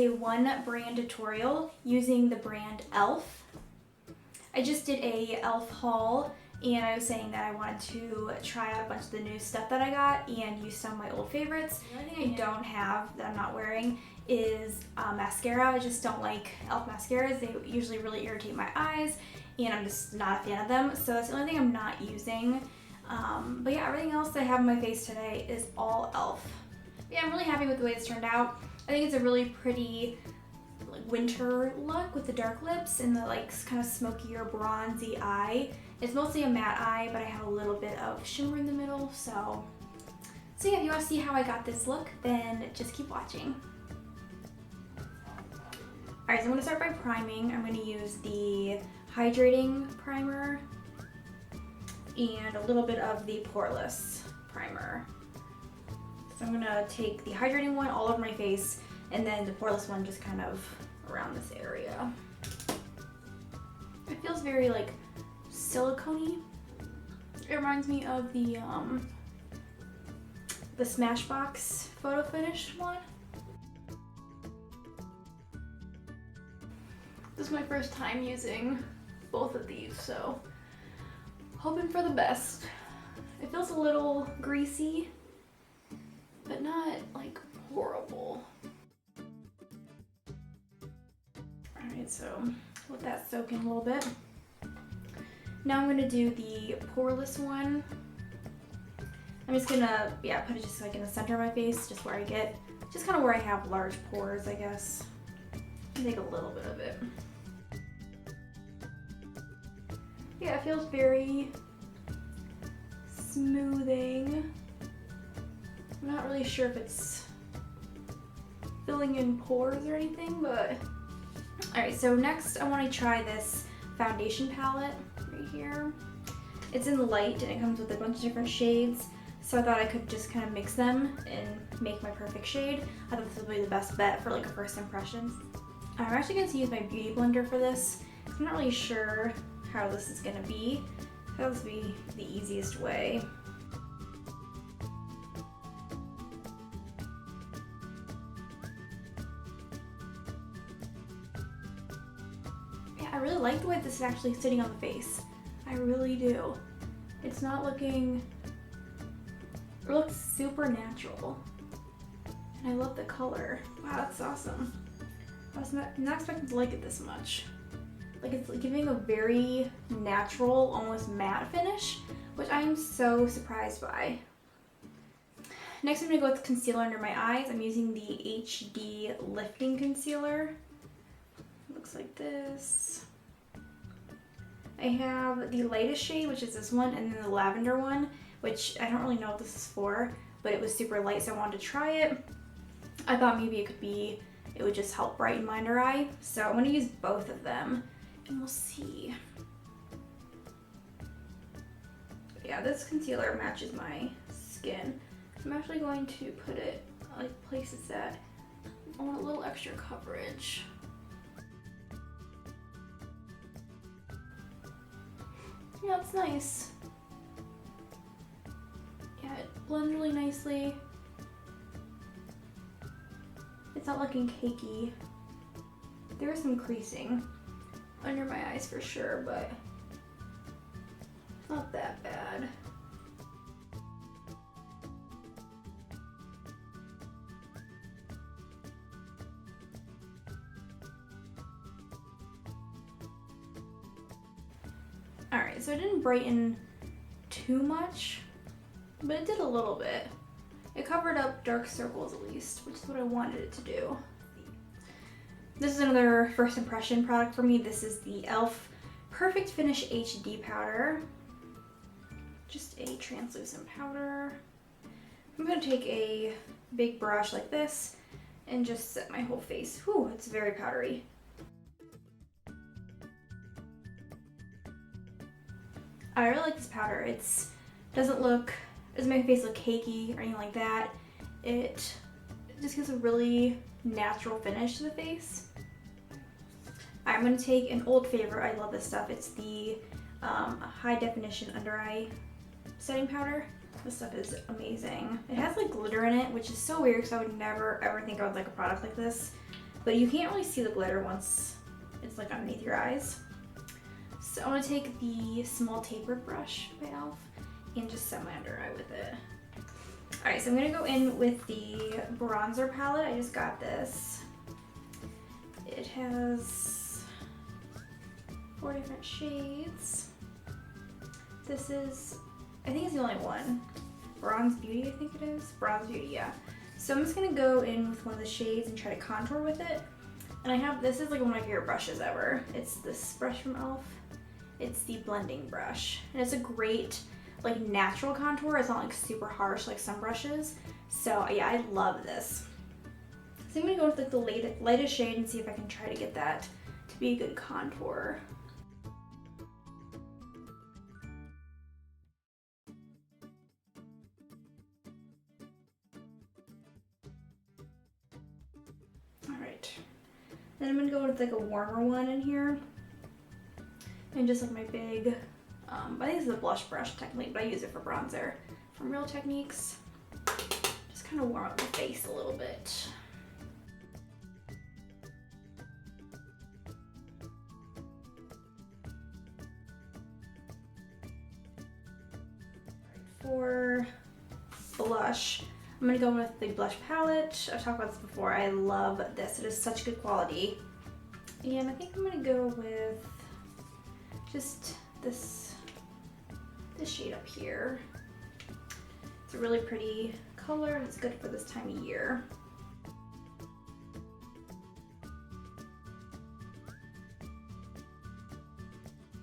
a one brand tutorial using the brand e.l.f. I just did a e.l.f. haul, and I was saying that I wanted to try out a bunch of the new stuff that I got and use some of my old favorites. The only thing I don't have that I'm not wearing is mascara. I just don't like e.l.f. mascaras. They usually really irritate my eyes, and I'm just not a fan of them. So that's the only thing I'm not using. But yeah, everything else that I have on my face today is all e.l.f. Yeah, I'm really happy with the way this turned out. I think it's a really pretty like winter look with the dark lips and the like kind of smokier bronzy eye. It's mostly a matte eye, but I have a little bit of shimmer in the middle. So yeah, if you want to see how I got this look, then just keep watching. Alright, so I'm going to start by priming. I'm going to use the Hydrating Primer and a little bit of the Poreless Primer. So I'm going to take the hydrating one all over my face, and then the Poreless one just kind of around this area. It feels very like silicone-y. It reminds me of the Smashbox Photo Finish one. This is my first time using both of these, so hoping for the best. It feels a little greasy, but not like horrible. Alright, so let that soak in a little bit. Now I'm going to do the Poreless one. I'm just going to, put it just like in the center of my face, just where I get, just kind of where I have large pores, I guess. Take a little bit of it. Yeah, it feels very smoothing. I'm not really sure if it's filling in pores or anything, but alright, so next I want to try this foundation palette right here. It's in light and it comes with a bunch of different shades, so I thought I could just kind of mix them and make my perfect shade. I thought this would be the best bet for like a first impressions. I'm actually going to use my beauty blender for this. I'm not really sure how this is going to be. That would be the easiest way. Yeah, I really like the way this is actually sitting on the face. I really do. It's not looking, it looks super natural. And I love the color. Wow, that's awesome. I was not expecting to like it this much. Like, it's giving a very natural, almost matte finish, which I am so surprised by. Next, I'm going to go with concealer under my eyes. I'm using the HD Lifting Concealer. It looks like this. I have the lightest shade, which is this one, and then the lavender one, which I don't really know what this is for, but it was super light, so I wanted to try it. I thought maybe it would just help brighten my under eye, so I'm going to use both of them. And we'll see. Yeah, this concealer matches my skin. I'm actually going to put it like places that I want a little extra coverage. Yeah, it's nice. Yeah, it blends really nicely. It's not looking cakey. There is some creasing under my eyes for sure, but not that bad. Alright, so it didn't brighten too much, but it did a little bit. It covered up dark circles at least, which is what I wanted it to do. This is another first impression product for me. This is the e.l.f. Perfect Finish HD powder. Just a translucent powder. I'm going to take a big brush like this and just set my whole face. Whew, it's very powdery. I really like this powder. It doesn't make my face look cakey or anything like that. It just gives a really natural finish to the face. I'm going to take an old favorite. I love this stuff. It's the High Definition Under Eye Setting Powder. This stuff is amazing. It has like glitter in it, which is so weird because I would never ever think I would like a product like this. but you can't really see the glitter once it's like underneath your eyes. So I'm gonna take the small tapered brush by e.l.f. and just set my under eye with it. All right, so I'm gonna go in with the bronzer palette. I just got this. It has 4 different shades. This is, I think it's the only one. Bronze Beauty, I think it is. Bronze Beauty, yeah. So I'm just gonna go in with one of the shades and try to contour with it. And I have, this is like one of my favorite brushes ever. It's this brush from e.l.f. It's the blending brush. And it's a great, like, natural contour. It's not like super harsh like some brushes. So yeah, I love this. So I'm gonna go with like the lightest shade and see if I can try to get that to be a good contour. Alright. Then I'm gonna go with like a warmer one in here. And just like my big, I think this is a blush brush technically, but I use it for bronzer from Real Techniques. Just kind of warm up the face a little bit. For blush, I'm gonna go with the blush palette. I've talked about this before. I love this. It is such good quality. And I think I'm gonna go with just this shade up here. It's a really pretty color and it's good for this time of year.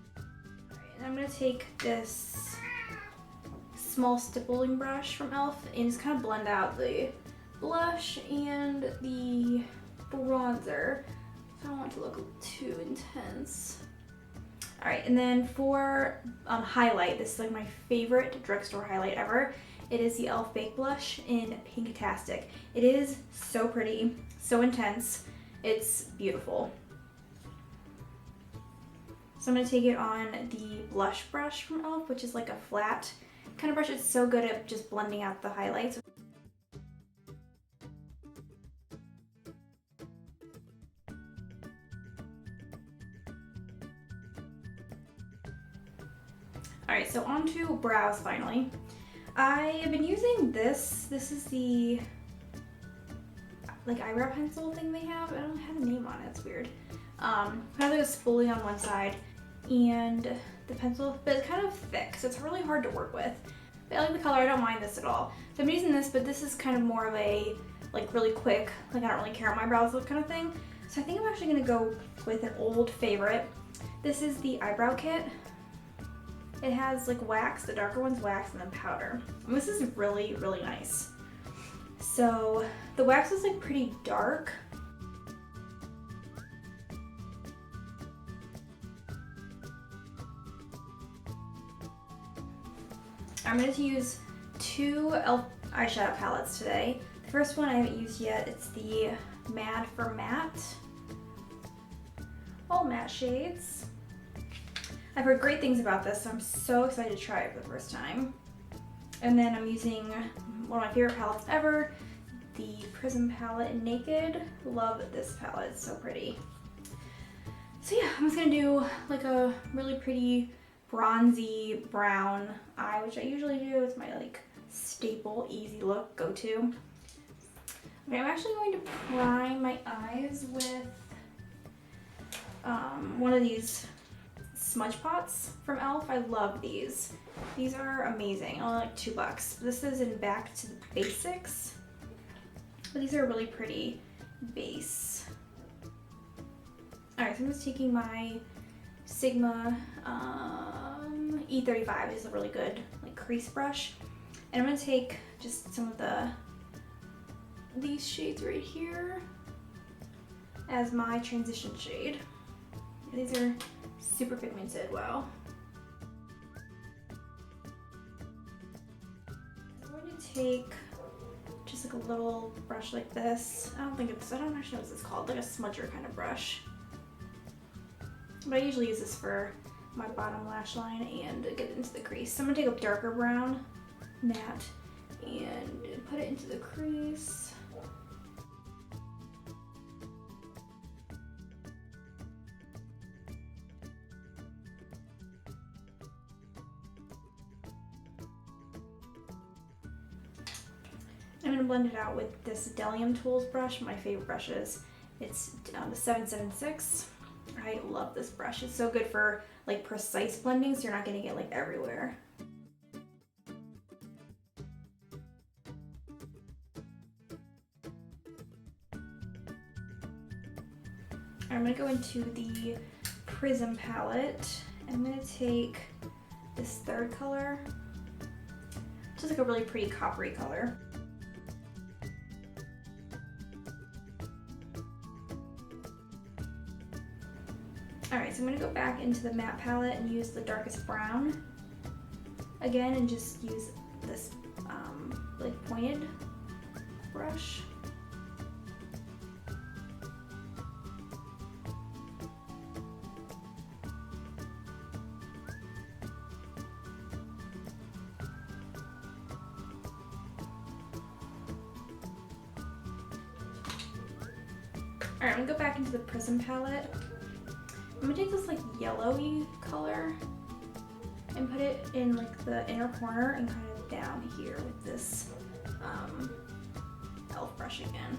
All right, and I'm gonna take this small stippling brush from e.l.f. and just kind of blend out the blush and the bronzer. I don't want it to look too intense. All right, and then for highlight, this is like my favorite drugstore highlight ever. It is the e.l.f. Baked Blush in Pinktastic. It is so pretty, so intense. It's beautiful. So I'm gonna take it on the blush brush from e.l.f., which is like a flat kind of brush. It's so good at just blending out the highlights. Alright, so on to brows finally. I have been using this. This is the like eyebrow pencil thing they have. I don't have a name on it, it's weird. Kind of like a spoolie on one side and the pencil, but it's kind of thick, so it's really hard to work with. But I like the color, I don't mind this at all. So I'm using this, but this is kind of more of a like really quick, like I don't really care how my brows look kind of thing. So I think I'm actually gonna go with an old favorite. This is the Eyebrow Kit. It has like wax, the darker one's wax, and then powder. And this is really, really nice. So the wax is like pretty dark. I'm going to use 2 e.l.f. eyeshadow palettes today. The first one I haven't used yet, it's the Mad for Matte. All matte shades. I've heard great things about this, so I'm so excited to try it for the first time. And then I'm using one of my favorite palettes ever, the Prism palette in Naked. Love this palette, it's so pretty. So yeah, I'm just gonna do like a really pretty bronzy brown eye, which I usually do. It's my like staple, easy look, go-to. Okay, I'm actually going to prime my eyes with one of these smudge pots from e.l.f. I love these. These are amazing. Only like $2. This is in Back to the Basics. But these are a really pretty base. Alright, so I'm just taking my Sigma E35. This is a really good like crease brush. And I'm going to take just some of these shades right here as my transition shade. These are super pigmented, wow. I'm going to take just like a little brush like this. I don't actually know what this is called, like a smudger kind of brush. But I usually use this for my bottom lash line and get it into the crease. So I'm gonna take a darker brown matte and put it into the crease. I'm gonna blend it out with this Delium Tools brush, my favorite brushes. It's the 776. I love this brush. It's so good for like precise blending, so you're not getting it like everywhere. I'm gonna go into the Prism palette. I'm gonna take this third color, just like a really pretty coppery color. Alright, so I'm gonna go back into the matte palette and use the darkest brown again, and just use this like pointed brush. Alright, I'm gonna go back into the Prism palette. I'm gonna take this like yellowy color and put it in like the inner corner and kind of down here with this e.l.f. brush again.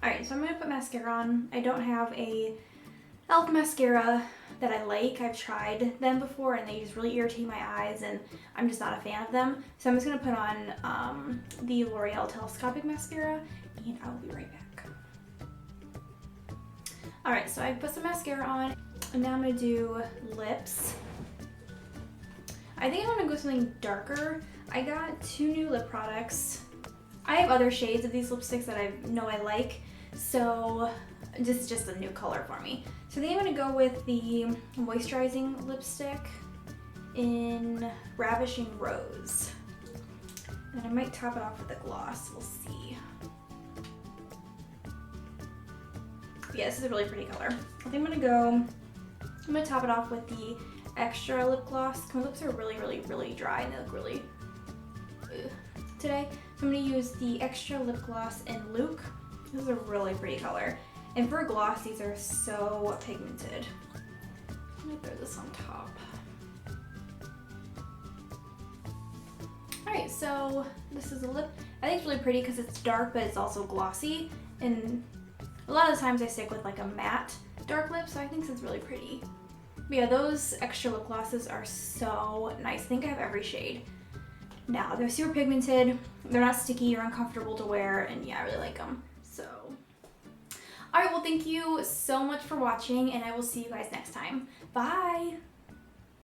Alright, so I'm going to put mascara on. I don't have a e.l.f. mascara that I like. I've tried them before and they just really irritate my eyes and I'm just not a fan of them. So I'm just going to put on the L'Oreal Telescopic mascara and I'll be right back. Alright, so I put some mascara on and now I'm going to do lips. I think I'm going to go something darker. I got 2 new lip products. I have other shades of these lipsticks that I know I like, so this is just a new color for me. So I think I'm going to go with the Moisturizing lipstick in Ravishing Rose. And I might top it off with a gloss, we'll see. Yeah, this is a really pretty color. I think I'm going to top it off with the extra lip gloss. My lips are really dry and they look really today. So I'm going to use the extra lip gloss in Luke. This is a really pretty color. And for a gloss, these are so pigmented. I'm going to throw this on top. Alright, so this is a lip. I think it's really pretty because it's dark, but it's also glossy. And a lot of the times I stick with like a matte dark lip, so I think this is really pretty. But yeah, those extra lip glosses are so nice. I think I have every shade. Now, they're super pigmented, they're not sticky or uncomfortable to wear, and yeah, I really like them, so. Alright, well thank you so much for watching, and I will see you guys next time. Bye!